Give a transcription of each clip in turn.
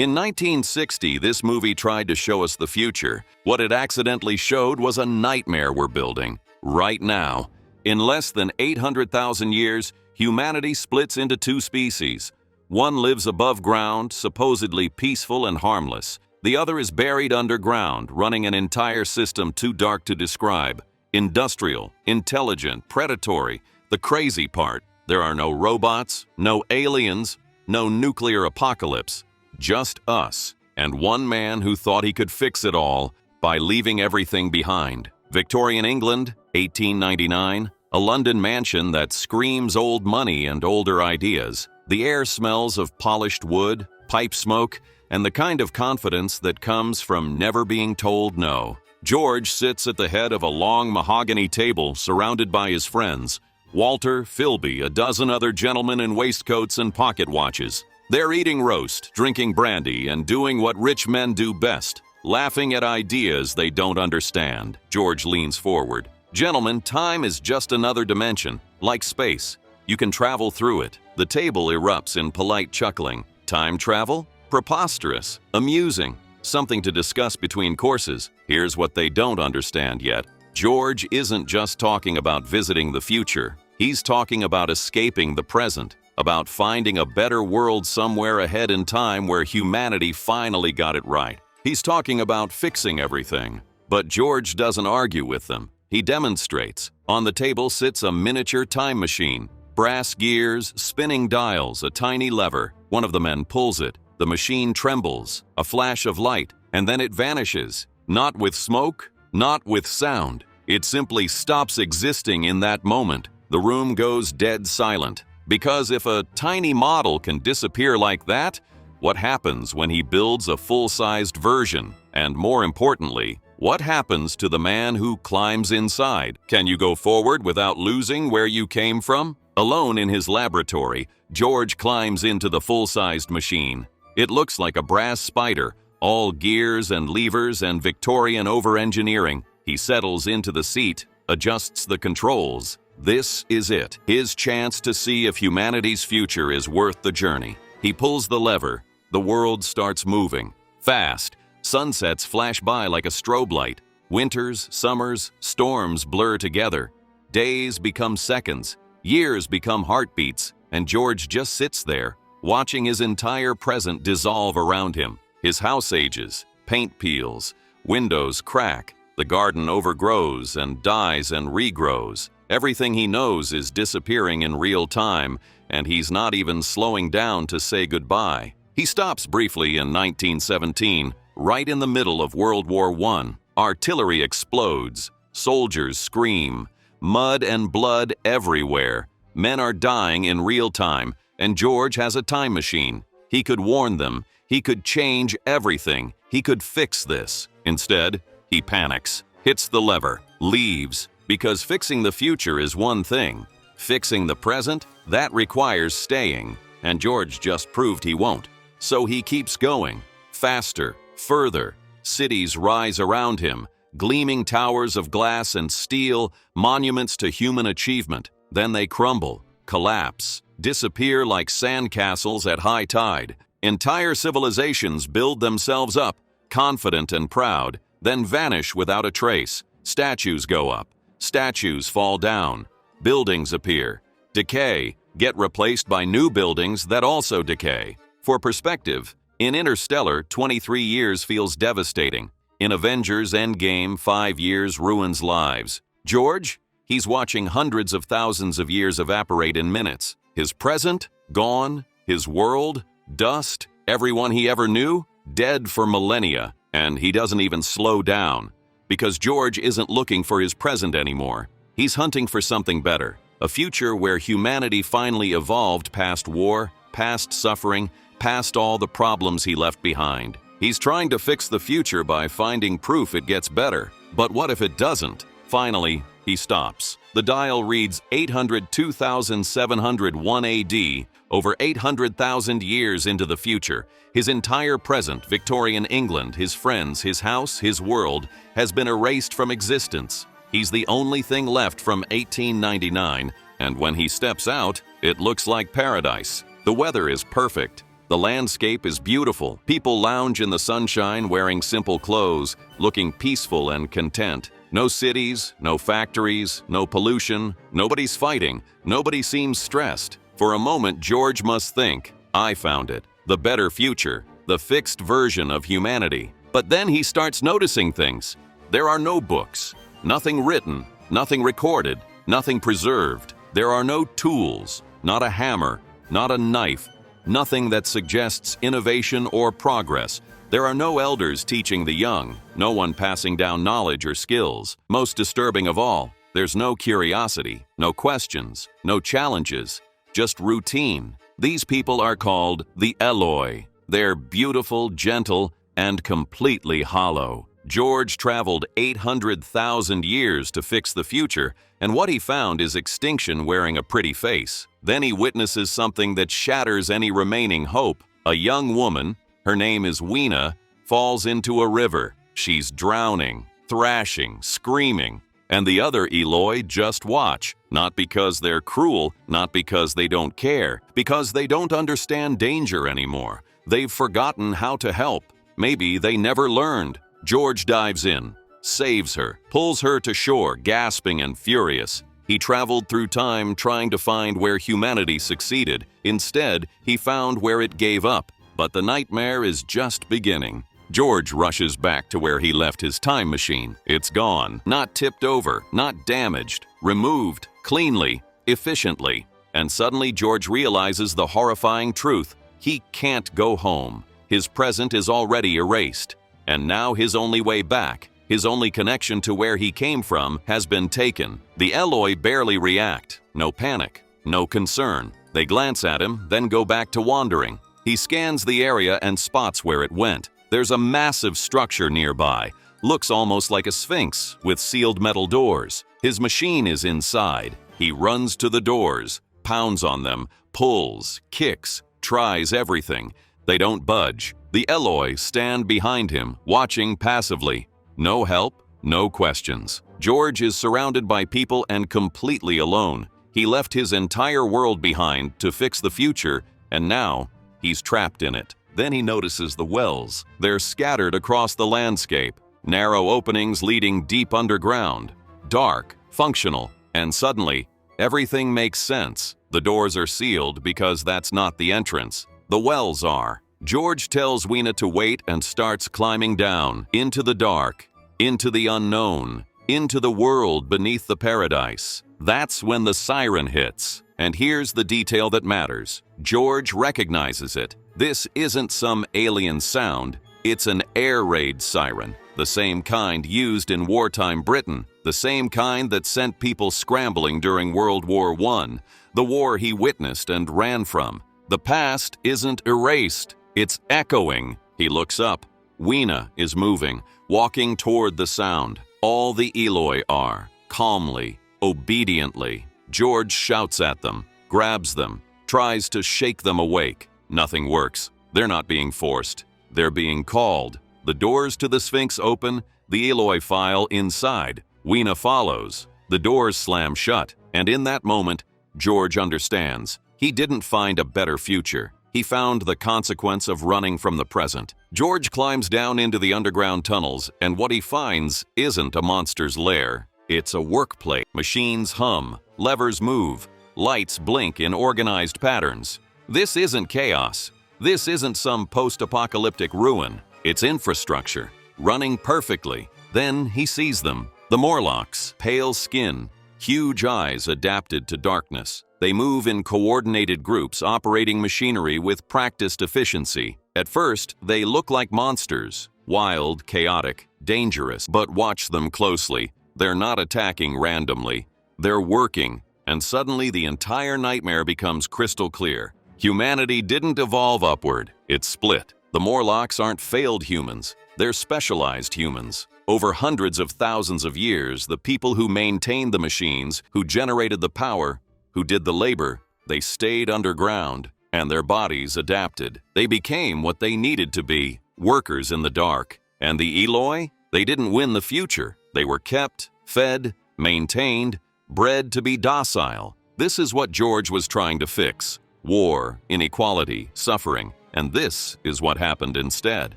In 1960, this movie tried to show us the future. What it accidentally showed was a nightmare we're building right now. In less than 800,000 years, humanity splits into two species. One lives above ground, supposedly peaceful and harmless. The other is buried underground, running an entire system too dark to describe. Industrial, intelligent, predatory. The crazy part, there are no robots, no aliens, no nuclear apocalypse. Just us, and one man who thought he could fix it all by leaving everything behind. Victorian England, 1899, a London mansion that screams old money and older ideas. The air smells of polished wood, pipe smoke, and the kind of confidence that comes from never being told no. George sits at the head of a long mahogany table surrounded by his friends. Walter, Filby, a dozen other gentlemen in waistcoats and pocket watches. They're eating roast, drinking brandy, and doing what rich men do best, laughing at ideas they don't understand. George leans forward. Gentlemen, time is just another dimension, like space. You can travel through it. The table erupts in polite chuckling. Time travel? Preposterous, amusing, something to discuss between courses. Here's what they don't understand yet. George isn't just talking about visiting the future. He's talking about escaping the present, about finding a better world somewhere ahead in time where humanity finally got it right. He's talking about fixing everything. But George doesn't argue with them. He demonstrates. On the table sits a miniature time machine. Brass gears, spinning dials, a tiny lever. One of the men pulls it. The machine trembles, a flash of light, and then it vanishes. Not with smoke, not with sound. It simply stops existing in that moment. The room goes dead silent. Because if a tiny model can disappear like that, what happens when he builds a full-sized version? And more importantly, what happens to the man who climbs inside? Can you go forward without losing where you came from? Alone in his laboratory, George climbs into the full-sized machine. It looks like a brass spider, all gears and levers and Victorian over-engineering. He settles into the seat, adjusts the controls. This is it, his chance to see if humanity's future is worth the journey. He pulls the lever. The world starts moving. Fast. Sunsets flash by like a strobe light. Winters, summers, storms blur together. Days become seconds. Years become heartbeats. And George just sits there, watching his entire present dissolve around him. His house ages, paint peels, windows crack, the garden overgrows and dies and regrows. Everything he knows is disappearing in real time, and he's not even slowing down to say goodbye. He stops briefly in 1917, right in the middle of World War I. Artillery explodes, soldiers scream, mud and blood everywhere. Men are dying in real time, and George has a time machine. He could warn them. He could change everything. He could fix this. Instead, he panics, hits the lever, leaves, because fixing the future is one thing. Fixing the present, that requires staying, and George just proved he won't. So he keeps going, faster, further. Cities rise around him, gleaming towers of glass and steel, monuments to human achievement. Then they crumble, collapse, disappear like sandcastles at high tide. Entire civilizations build themselves up, confident and proud, then vanish without a trace. Statues go up. Statues fall down. Buildings appear. Decay, get replaced by new buildings that also decay. For perspective, in Interstellar, 23 years feels devastating. In Avengers Endgame, 5 years ruins lives. George? He's watching hundreds of thousands of years evaporate in minutes. His present? Gone. His world? Dust. Everyone he ever knew? Dead for millennia. And he doesn't even slow down. Because George isn't looking for his present anymore. He's hunting for something better. A future where humanity finally evolved past war, past suffering, past all the problems he left behind. He's trying to fix the future by finding proof it gets better. But what if it doesn't? Finally, he stops. The dial reads 802,701 AD, over 800,000 years into the future. His entire present, Victorian England, his friends, his house, his world, has been erased from existence. He's the only thing left from 1899, and when he steps out, it looks like paradise. The weather is perfect. The landscape is beautiful. People lounge in the sunshine wearing simple clothes, looking peaceful and content. No cities, no factories, no pollution, nobody's fighting, nobody seems stressed. For a moment, George must think, I found it, the better future, the fixed version of humanity. But then he starts noticing things. There are no books, nothing written, nothing recorded, nothing preserved. There are no tools, not a hammer, not a knife, nothing that suggests innovation or progress. There are no elders teaching the young, no one passing down knowledge or skills. Most disturbing of all, there's no curiosity, no questions, no challenges, just routine. These people are called the Eloi. They're beautiful, gentle, and completely hollow. George traveled 800,000 years to fix the future, and what he found is extinction wearing a pretty face. Then he witnesses something that shatters any remaining hope. A young woman, her name is Weena, falls into a river. She's drowning, thrashing, screaming, and the other Eloi just watch. Not because they're cruel, not because they don't care, because they don't understand danger anymore. They've forgotten how to help. Maybe they never learned. George dives in, saves her, pulls her to shore, gasping and furious. He traveled through time trying to find where humanity succeeded. Instead, he found where it gave up. But the nightmare is just beginning. George rushes back to where he left his time machine. It's gone, not tipped over, not damaged, removed, cleanly, efficiently. And suddenly George realizes the horrifying truth. He can't go home. His present is already erased. And now his only way back, his only connection to where he came from, has been taken. The Eloi barely react. No panic, no concern. They glance at him, then go back to wandering. He scans the area and spots where it went. There's a massive structure nearby. Looks almost like a sphinx, with sealed metal doors. His machine is inside. He runs to the doors, pounds on them, pulls, kicks, tries everything. They don't budge. The Eloi stand behind him, watching passively. No help, no questions. George is surrounded by people and completely alone. He left his entire world behind to fix the future, and now he's trapped in it. Then he notices the wells. They're scattered across the landscape. Narrow openings leading deep underground. Dark, functional, and suddenly, everything makes sense. The doors are sealed because that's not the entrance. The wells are. George tells Weena to wait and starts climbing down, into the dark, into the unknown, into the world beneath the paradise. That's when the siren hits. And here's the detail that matters. George recognizes it. This isn't some alien sound. It's an air raid siren, the same kind used in wartime Britain, the same kind that sent people scrambling during World War I, the war he witnessed and ran from. The past isn't erased. It's echoing. He looks up. Weena is moving, walking toward the sound. All the Eloi are, calmly, obediently. George shouts at them, grabs them, tries to shake them awake. Nothing works. They're not being forced. They're being called. The doors to the Sphinx open, the Eloi file inside. Weena follows. The doors slam shut, and in that moment, George understands. He didn't find a better future. He found the consequence of running from the present. George climbs down into the underground tunnels, and what he finds isn't a monster's lair. It's a workplace. Machines hum, levers move, lights blink in organized patterns. This isn't chaos. This isn't some post-apocalyptic ruin. It's infrastructure, running perfectly. Then he sees them. The Morlocks, pale skin, huge eyes adapted to darkness. They move in coordinated groups, operating machinery with practiced efficiency. At first, they look like monsters, wild, chaotic, dangerous. But watch them closely. They're not attacking randomly. They're working, and suddenly the entire nightmare becomes crystal clear. Humanity didn't evolve upward. It's split. The Morlocks aren't failed humans. They're specialized humans. Over hundreds of thousands of years, the people who maintained the machines, who generated the power, who did the labor, they stayed underground, and their bodies adapted. They became what they needed to be, workers in the dark. And the Eloi? They didn't win the future. They were kept, fed, maintained, bred to be docile. This is what George was trying to fix. War, inequality, suffering. And this is what happened instead.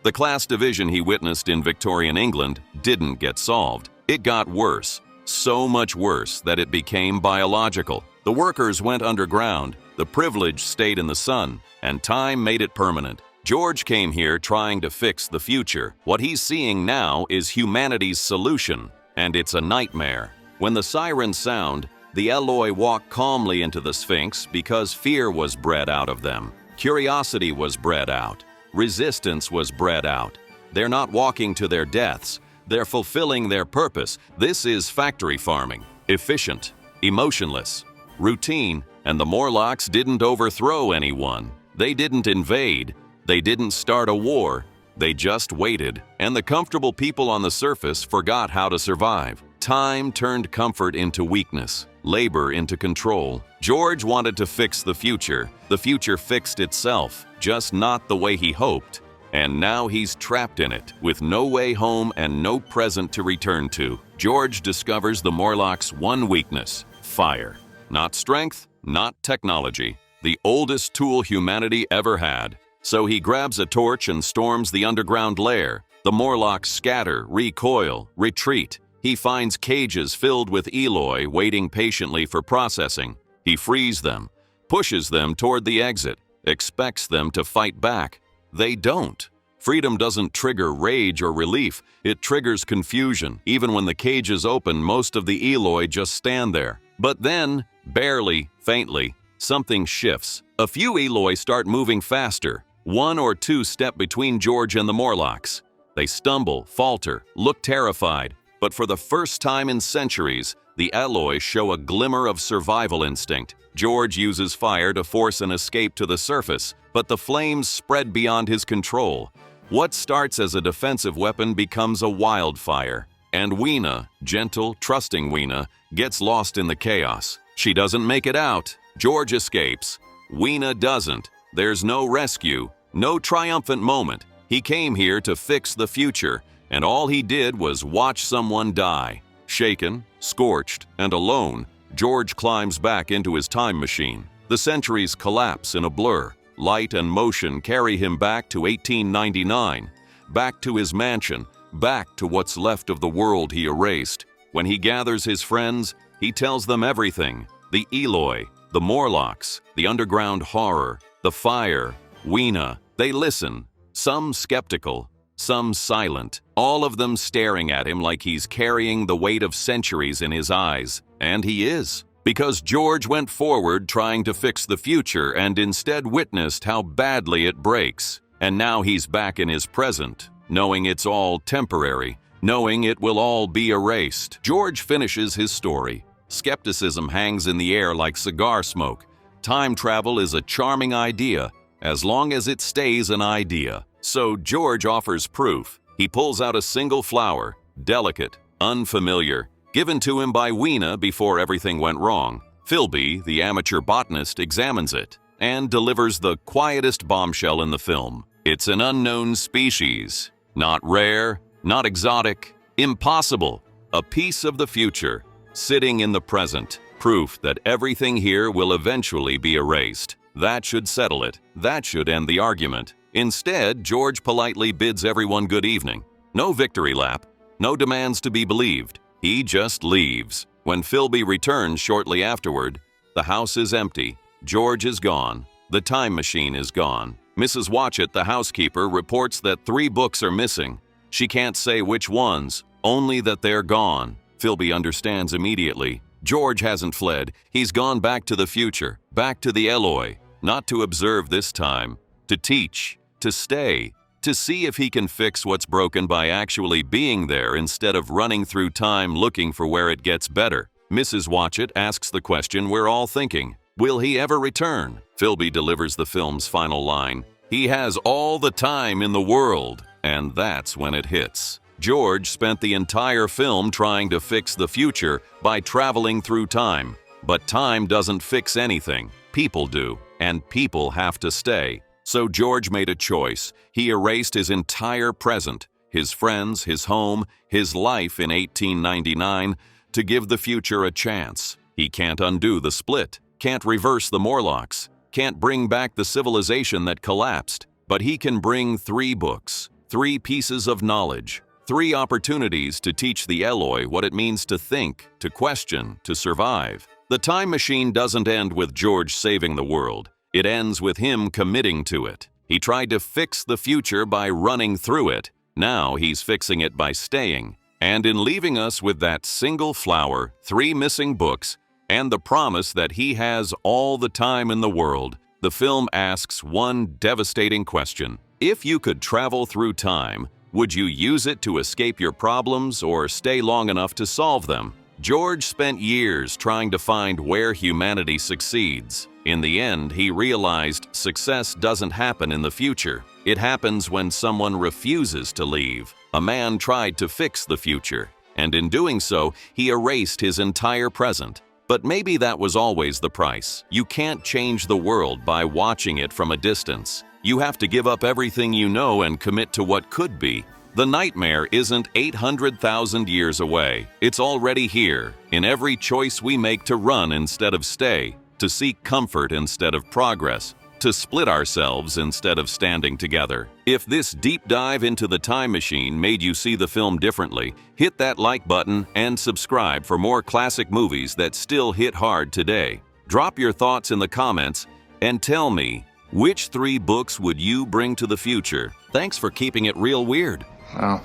The class division he witnessed in Victorian England didn't get solved. It got worse, so much worse that it became biological. The workers went underground, the privileged stayed in the sun, and time made it permanent. George came here trying to fix the future. What he's seeing now is humanity's solution, and it's a nightmare. When the sirens sound, the Eloi walk calmly into the Sphinx because fear was bred out of them. Curiosity was bred out. Resistance was bred out. They're not walking to their deaths. They're fulfilling their purpose. This is factory farming. Efficient, emotionless, routine, and the Morlocks didn't overthrow anyone. They didn't invade. They didn't start a war. They just waited, and the comfortable people on the surface forgot how to survive. Time turned comfort into weakness, labor into control. George wanted to fix the future. The future fixed itself, just not the way he hoped. And now he's trapped in it, with no way home and no present to return to. George discovers the Morlocks' one weakness: fire. Not strength, not technology. The oldest tool humanity ever had. So he grabs a torch and storms the underground lair. The Morlocks scatter, recoil, retreat. He finds cages filled with Eloi waiting patiently for processing. He frees them, pushes them toward the exit, expects them to fight back. They don't. Freedom doesn't trigger rage or relief. It triggers confusion. Even when the cages open, most of the Eloi just stand there. But then, barely, faintly, something shifts. A few Eloi start moving faster. One or two step between George and the Morlocks. They stumble, falter, look terrified. But for the first time in centuries, the Eloi show a glimmer of survival instinct. George uses fire to force an escape to the surface, but the flames spread beyond his control. What starts as a defensive weapon becomes a wildfire. And Weena, gentle, trusting Weena, gets lost in the chaos. She doesn't make it out. George escapes. Weena doesn't. There's no rescue, no triumphant moment. He came here to fix the future, and all he did was watch someone die. Shaken, scorched, and alone, George climbs back into his time machine. The centuries collapse in a blur. Light and motion carry him back to 1899, back to his mansion, back to what's left of the world he erased. When he gathers his friends, he tells them everything: the Eloi, the Morlocks, the underground horror, the fire, Weena. They listen, some skeptical, some silent, all of them staring at him like he's carrying the weight of centuries in his eyes. And he is. Because George went forward trying to fix the future and instead witnessed how badly it breaks. And now he's back in his present, knowing it's all temporary, knowing it will all be erased. George finishes his story. Skepticism hangs in the air like cigar smoke. Time travel is a charming idea, as long as it stays an idea. So George offers proof. He pulls out a single flower, delicate, unfamiliar, given to him by Weena before everything went wrong. Filby, the amateur botanist, examines it and delivers the quietest bombshell in the film. It's an unknown species. Not rare, not exotic, impossible. A piece of the future, sitting in the present. Proof that everything here will eventually be erased. That should settle it. That should end the argument. Instead, George politely bids everyone good evening. No victory lap, no demands to be believed. He just leaves. When Filby returns shortly afterward, the house is empty. George is gone. The time machine is gone. Mrs. Watchett, the housekeeper, reports that 3 books are missing. She can't say which ones, only that they're gone. Filby understands immediately. George hasn't fled. He's gone back to the future, back to the Eloi. Not to observe this time, to teach, to stay, to see if he can fix what's broken by actually being there instead of running through time looking for where it gets better. Mrs. Watchett asks the question we're all thinking: will he ever return? Filby delivers the film's final line: he has all the time in the world. And that's when it hits. George spent the entire film trying to fix the future by traveling through time. But time doesn't fix anything. People do, and people have to stay. So George made a choice. He erased his entire present, his friends, his home, his life in 1899 to give the future a chance. He can't undo the split, can't reverse the Morlocks, can't bring back the civilization that collapsed. but he can bring 3 books, 3 pieces of knowledge, 3 opportunities to teach the Eloi what it means to think, to question, to survive. The time machine doesn't end with George saving the world. It ends with him committing to it. He tried to fix the future by running through it. Now he's fixing it by staying. And in leaving us with that single flower, 3 missing books, and the promise that he has all the time in the world, the film asks one devastating question. If you could travel through time, would you use it to escape your problems or stay long enough to solve them? George spent years trying to find where humanity succeeds. In the end, he realized success doesn't happen in the future. It happens when someone refuses to leave. A man tried to fix the future, and in doing so, he erased his entire present. But maybe that was always the price. You can't change the world by watching it from a distance. You have to give up everything you know and commit to what could be. The nightmare isn't 800,000 years away. It's already here, in every choice we make to run instead of stay, to seek comfort instead of progress, to split ourselves instead of standing together. If this deep dive into the time machine made you see the film differently, hit that like button and subscribe for more classic movies that still hit hard today. Drop your thoughts in the comments and tell me, which 3 books would you bring to the future? Thanks for keeping it real weird. Wow,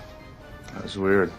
that was weird.